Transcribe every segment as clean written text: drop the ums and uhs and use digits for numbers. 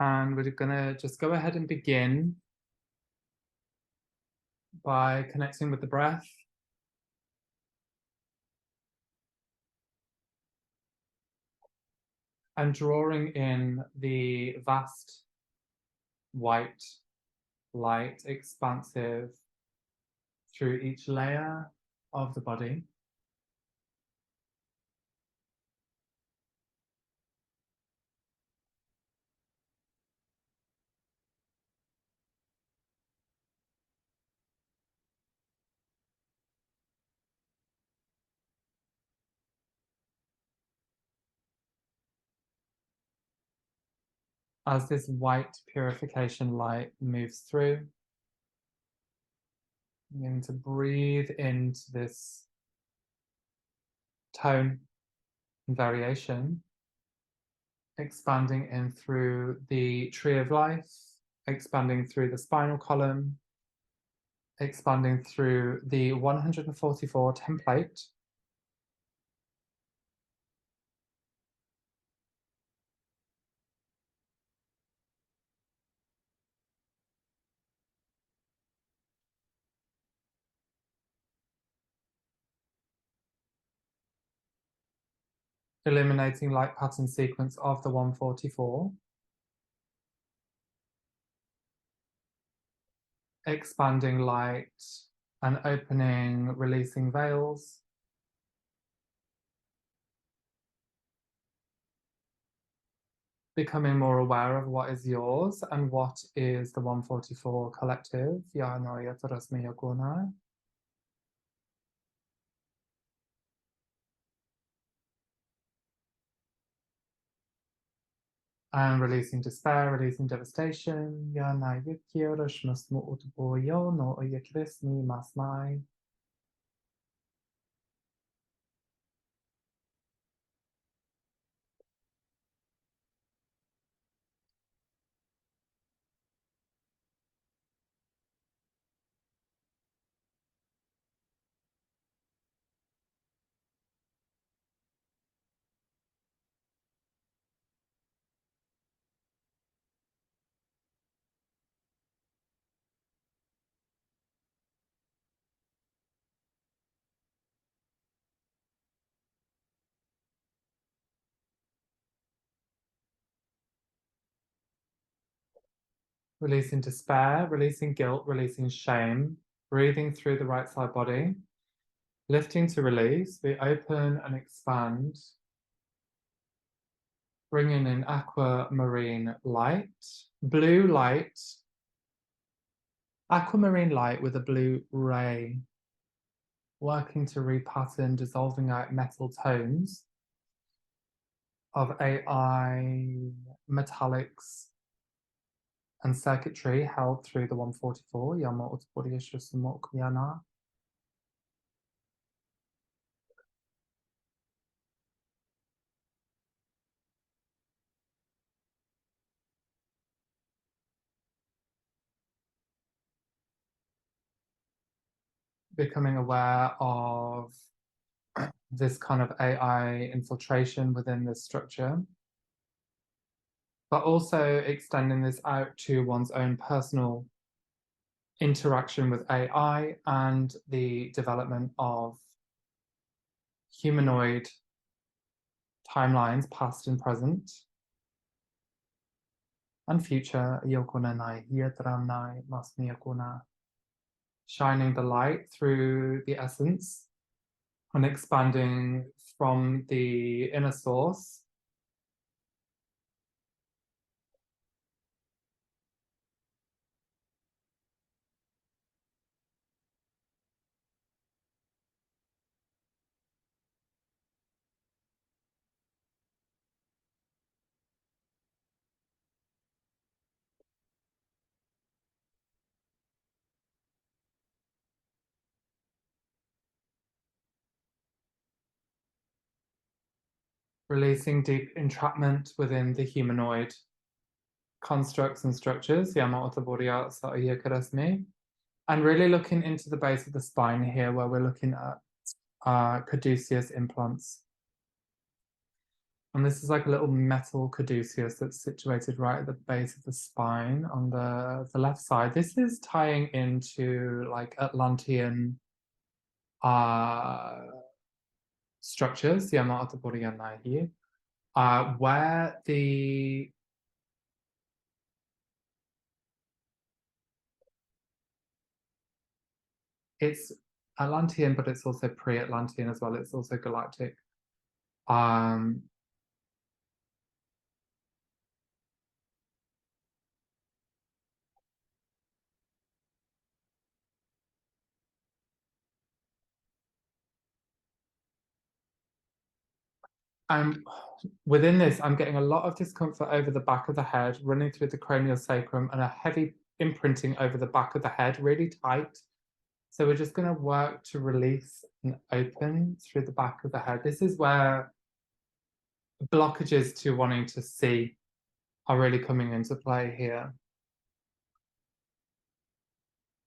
And we're going to just go ahead and begin by connecting with the breath. And drawing in the vast white light, expansive through each layer of the body. As this white purification light moves through, I'm going to breathe into this tone and variation, expanding in through the tree of life, expanding through the spinal column, expanding through the 144 template, eliminating light pattern sequence of the 144, expanding light and opening, releasing veils, becoming more aware of what is yours and what is the 144 collective. And releasing despair, releasing devastation. Releasing despair, releasing guilt, releasing shame, breathing through the right side body, lifting to release. We open and expand, bringing in aquamarine light, blue light, aquamarine light with a blue ray, working to repattern, dissolving out metal tones of AI metallics and circuitry held through the 144. Becoming aware of this kind of AI infiltration within this structure, but also extending this out to one's own personal interaction with AI and the development of humanoid timelines, past and present, and future. Shining the light through the essence and expanding from the inner source releasing deep entrapment within the humanoid constructs and structures, and really looking into the base of the spine here, where we're looking at caduceus implants. And this is like a little metal caduceus that's situated right at the base of the spine on the left side. This is tying into like Atlantean uh, structures, where it's Atlantean, but it's also pre-Atlantean as well. It's also galactic. Um, and within this, I'm getting a lot of discomfort over the back of the head, running through the cranial sacrum, and a heavy imprinting over the back of the head, really tight. So we're just going to work to release and open through the back of the head. This is where blockages to wanting to see are really coming into play here.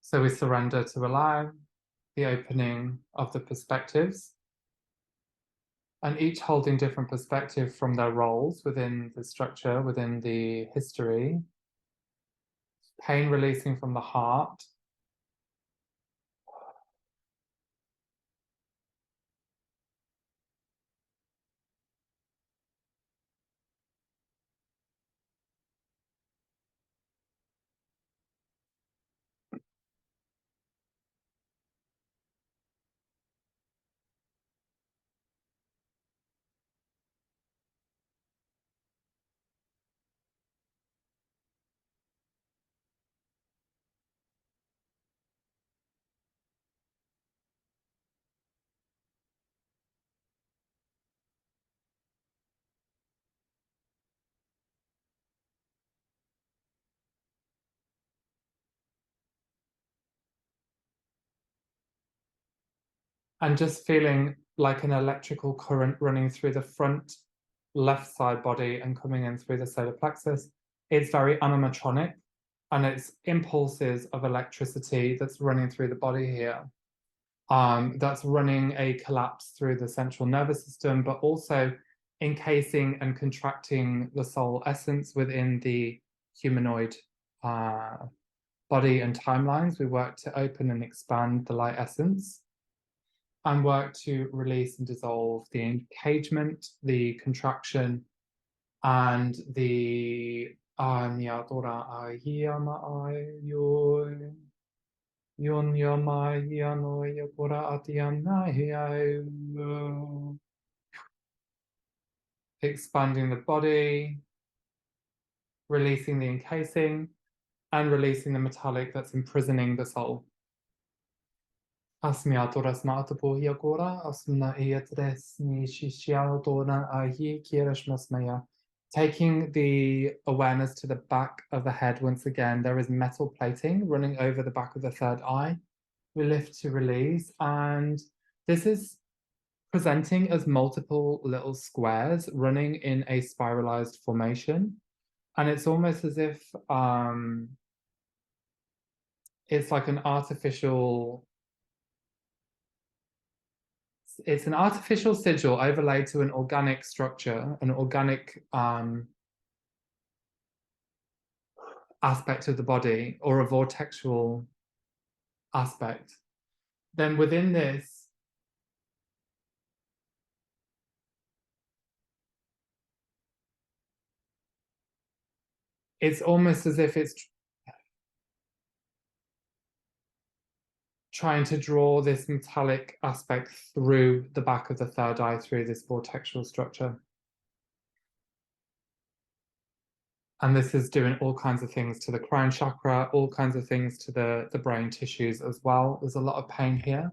So we surrender to allow the opening of the perspectives, and each holding different perspective from their roles within the structure, within the history. Pain releasing from the heart. And just feeling like an electrical current running through the front left side body and coming in through the solar plexus. It's very animatronic, and it's impulses of electricity that's running through the body here. That's running a collapse through the central nervous system, but also encasing and contracting the soul essence within the humanoid body and timelines. We work to open and expand the light essence, and work to release and dissolve the engagement, the contraction, and the expanding the body, releasing the encasing, and releasing the metallic that's imprisoning the soul. Asmiatoras matapohi agora, asmna eatres ni shishialdona ahi kirashmasmaya. Taking the awareness to the back of the head once again, there is metal plating running over the back of the third eye. We lift to release, and this is presenting as multiple little squares running in a spiralized formation. And it's almost as if it's like an artificial it's an artificial sigil overlaid to an organic structure, an organic aspect of the body, or a vortexual aspect. Then within this, it's almost as if it's trying to draw this metallic aspect through the back of the third eye, through this vortexual structure. And this is doing all kinds of things to the crown chakra, all kinds of things to the brain tissues as well. There's a lot of pain here.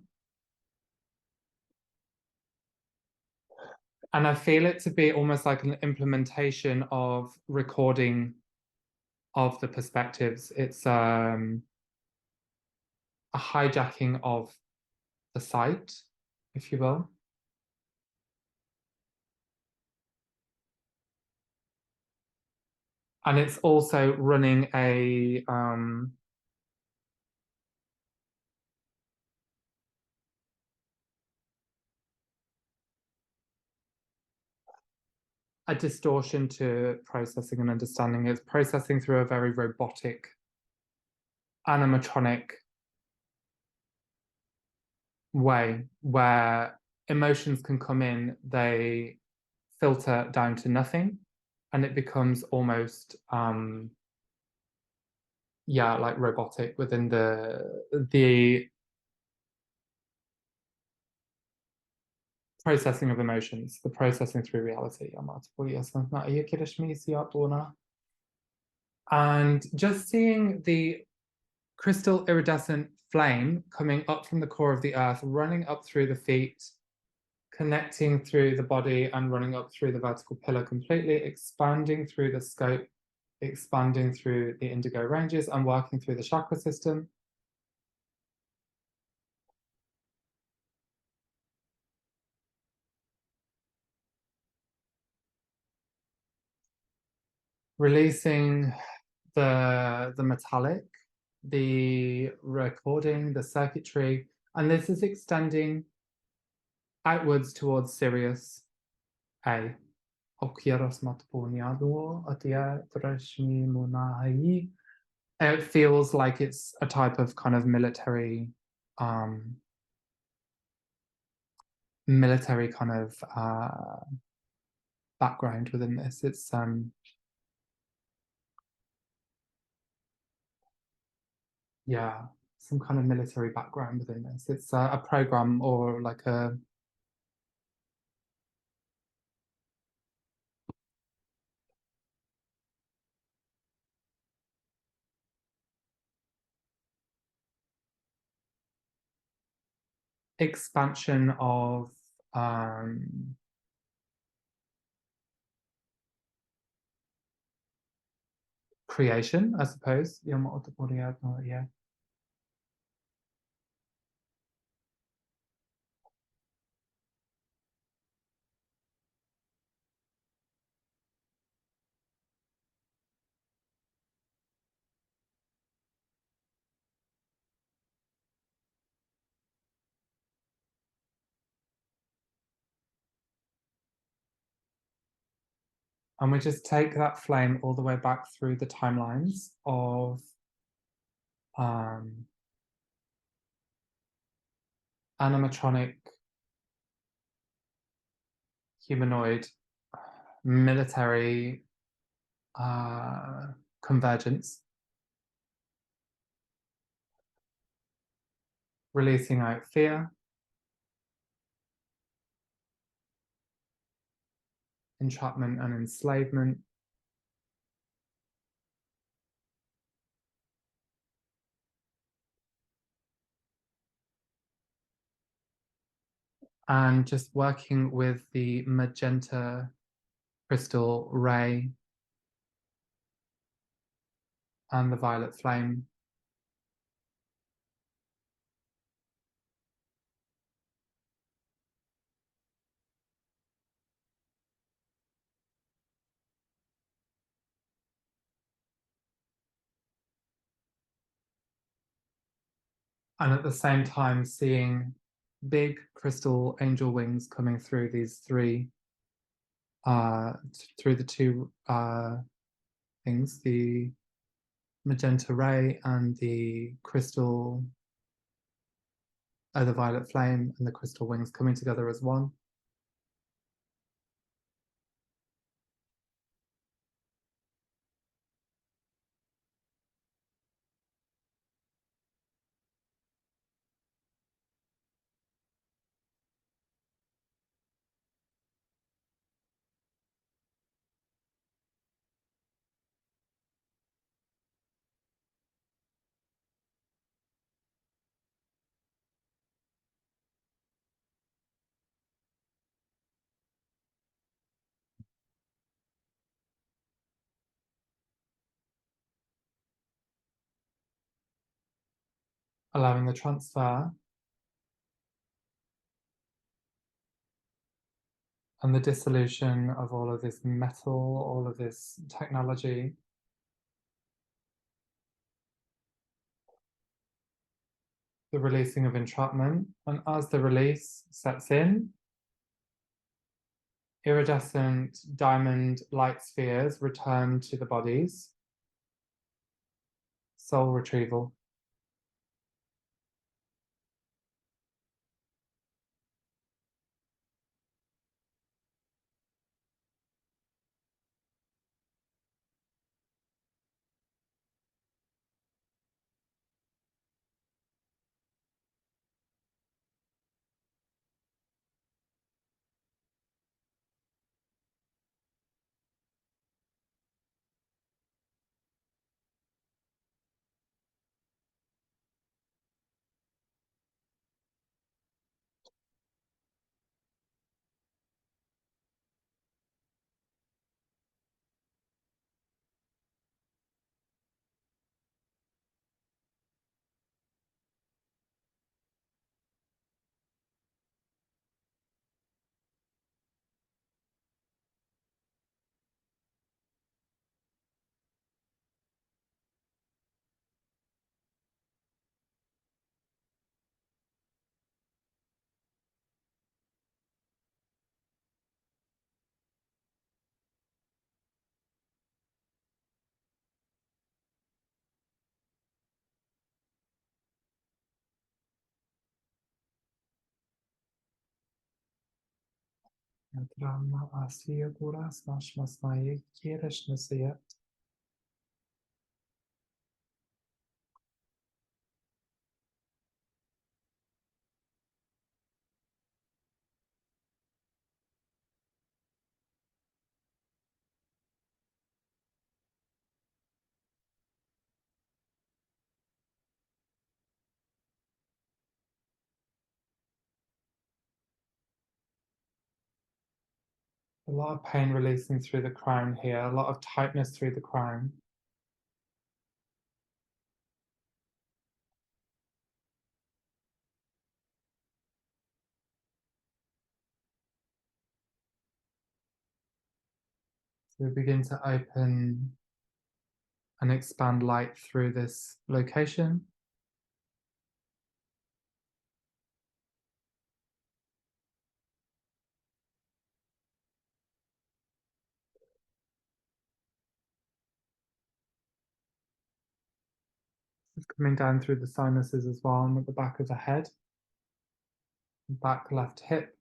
And I feel it to be almost like an implementation of recording of the perspectives. It's a hijacking of the sight, if you will. And it's also running a distortion to processing and understanding. It's processing through a very robotic, animatronic way where emotions can come in, they filter down to nothing, and it becomes almost yeah, like robotic within the processing of emotions, the processing through reality. And just seeing the crystal iridescent flame coming up from the core of the earth, running up through the feet, connecting through the body and running up through the vertical pillar completely, expanding through the scope, expanding through the indigo ranges and working through the chakra system. Releasing the metallic, the recording, the circuitry, and this is extending outwards towards Sirius A. It feels like it's a type of kind of military kind of background within this. It's yeah, some kind of military background within this. It's a program or like a expansion of creation, I suppose. Yeah. And we just take that flame all the way back through the timelines of animatronic, humanoid, military convergence, releasing out fear, entrapment and enslavement, and just working with the magenta crystal ray and the violet flame. And at the same time, seeing big crystal angel wings coming through these three, through the two things, the magenta ray and the crystal, the violet flame and the crystal wings coming together as one. Allowing the transfer and the dissolution of all of this metal, all of this technology. The releasing of entrapment. And as the release sets in, iridescent diamond light spheres return to the bodies. Soul retrieval. Drama Asia Guras Mashmasnaye Kirishnesayat. A lot of pain releasing through the crown here, a lot of tightness through the crown. So we begin to open and expand light through this location. It's coming down through the sinuses as well, and at the back of the head, back left hip.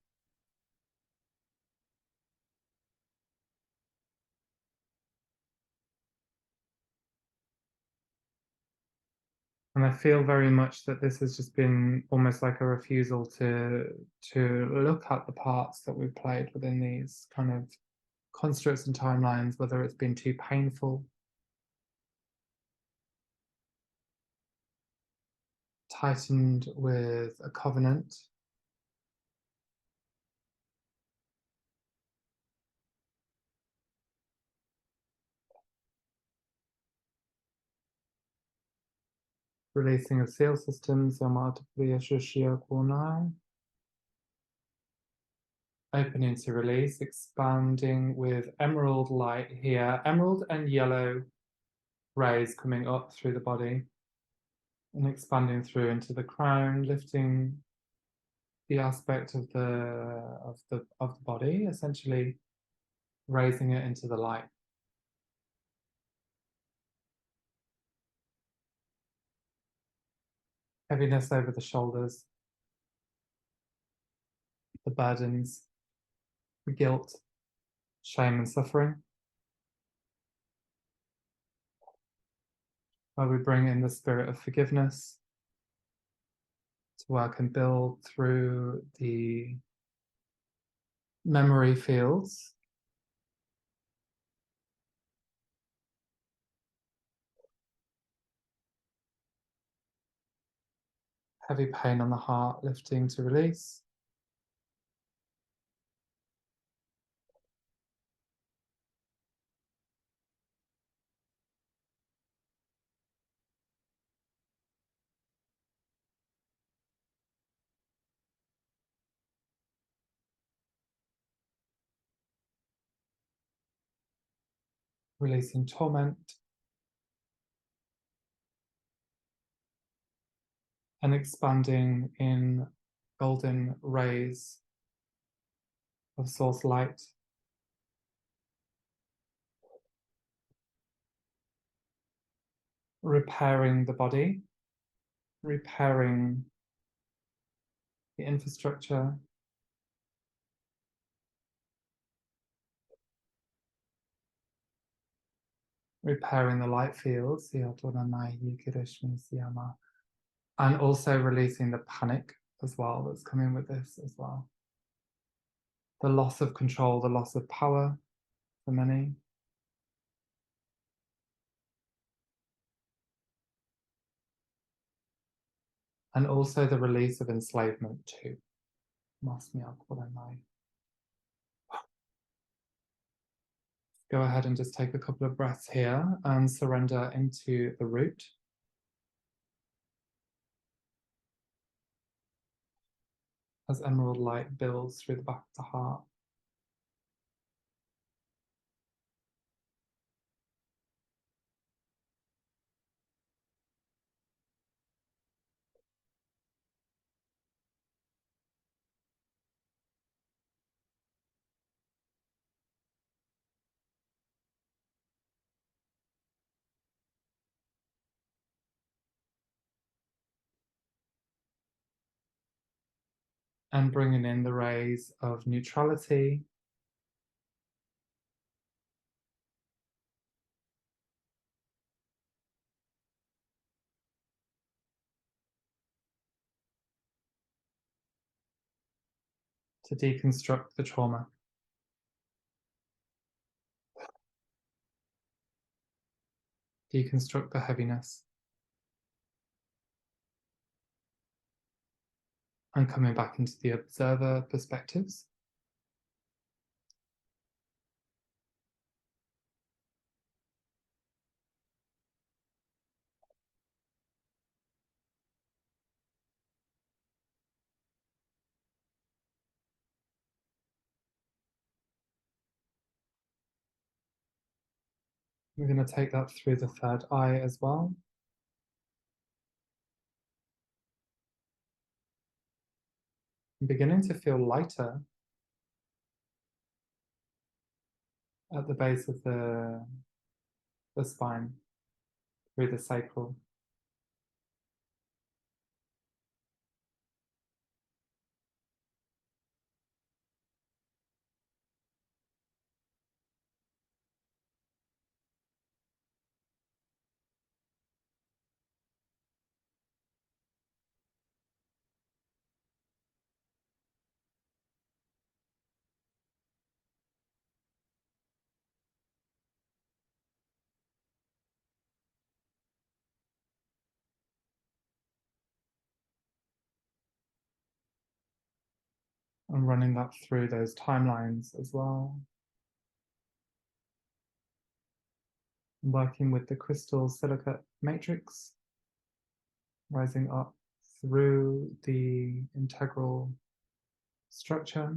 And I feel very much that this has just been almost like a refusal to look at the parts that we've played within these kind of constructs and timelines, whether it's been too painful, tightened with a covenant, releasing of seal systems, opening to release, expanding with emerald light here, emerald and yellow rays coming up through the body and expanding through into the crown, lifting the aspect of the body, essentially raising it into the light. Heaviness over the shoulders, the burdens, the guilt, shame and suffering. Where we bring in the spirit of forgiveness to work and build through the memory fields. Heavy pain on the heart, lifting to release. Releasing torment. And expanding in golden rays of source light repairing the body, repairing the infrastructure, repairing the light fields, and also releasing the panic as well that's coming with this as well. The loss of control, the loss of power for many. And also the release of enslavement too. Go ahead and just take a couple of breaths here and surrender into the root. As emerald light builds through the back of the heart. And bringing in the rays of neutrality. To deconstruct the trauma. Deconstruct the heaviness. And coming back into the observer perspectives. We're going to take that through the third eye as well. I'm beginning to feel lighter at the base of the spine, through the sacral. And running that through those timelines as well. Working with the crystal silicate matrix, rising up through the integral structure.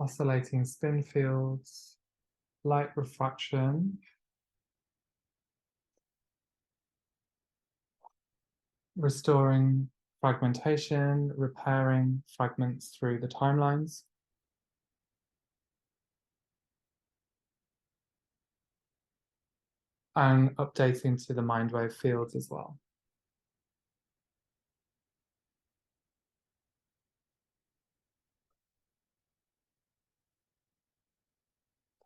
Oscillating spin fields, light refraction, restoring fragmentation, repairing fragments through the timelines. And updating to the mind wave fields as well.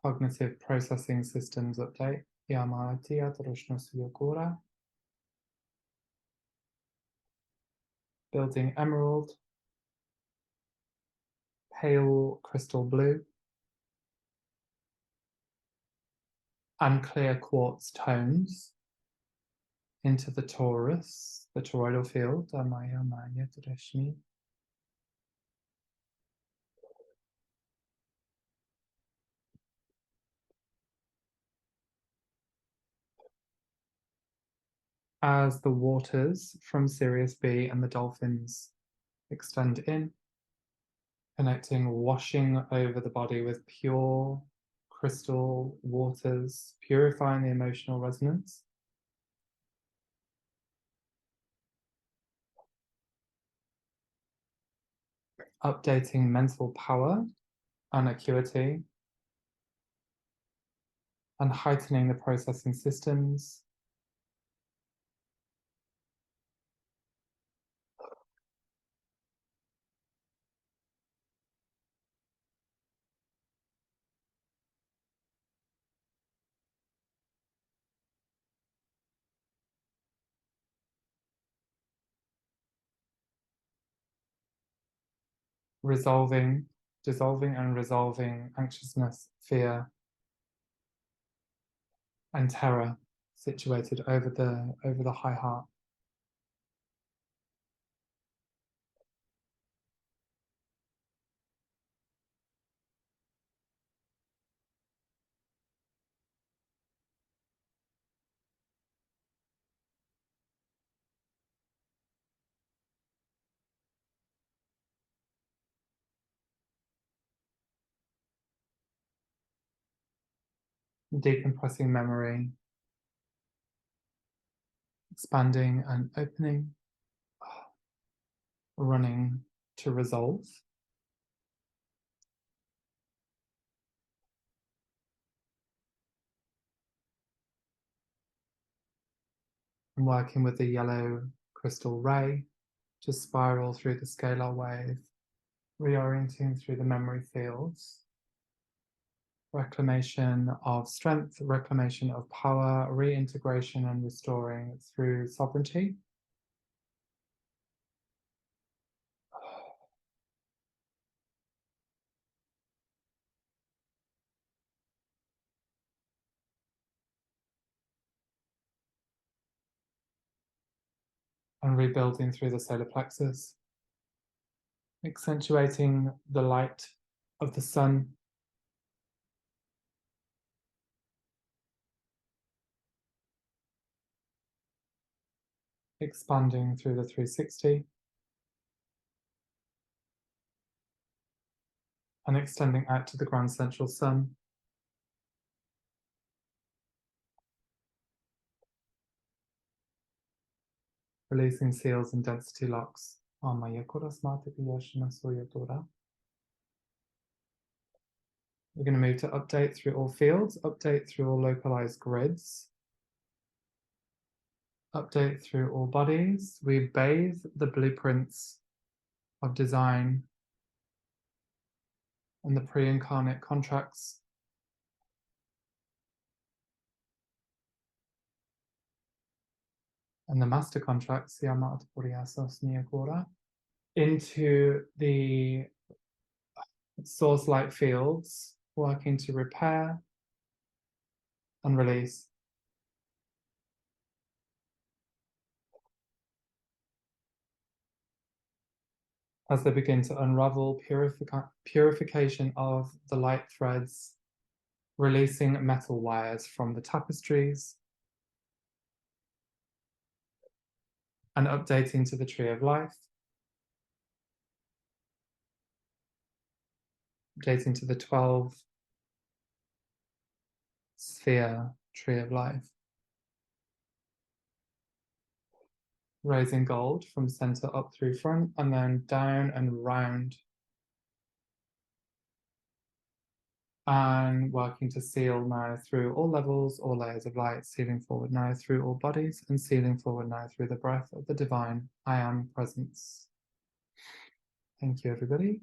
Cognitive processing systems update. Building emerald, pale crystal blue, and clear quartz tones into the torus, the toroidal field. As the waters from Sirius B and the dolphins extend in, connecting, washing over the body with pure crystal waters, purifying the emotional resonance. updating mental power and acuity, and heightening the processing systems, dissolving and resolving anxiousness, fear, and terror situated over the high heart. Decompressing memory, expanding and opening, running to resolve, and working with the yellow crystal ray to spiral through the scalar wave, reorienting through the memory fields, reclamation of strength, reclamation of power, reintegration and restoring through sovereignty. And rebuilding through the solar plexus, accentuating the light of the sun, expanding through the 360, and extending out to the grand central sun. Releasing seals and density locks. We're going to move to update through all fields, update through all localized grids, update through all bodies. We bathe the blueprints of design and the pre-incarnate contracts and the master contracts into the source light fields, working to repair and release. As they begin to unravel, purification of the light threads, releasing metal wires from the tapestries, and updating to the tree of life, updating to the 12 sphere tree of life. Raising gold from center up through front and then down and round. And working to seal now through all levels, all layers of light, sealing forward now through all bodies and sealing forward now through the breath of the divine I am presence. Thank you, everybody.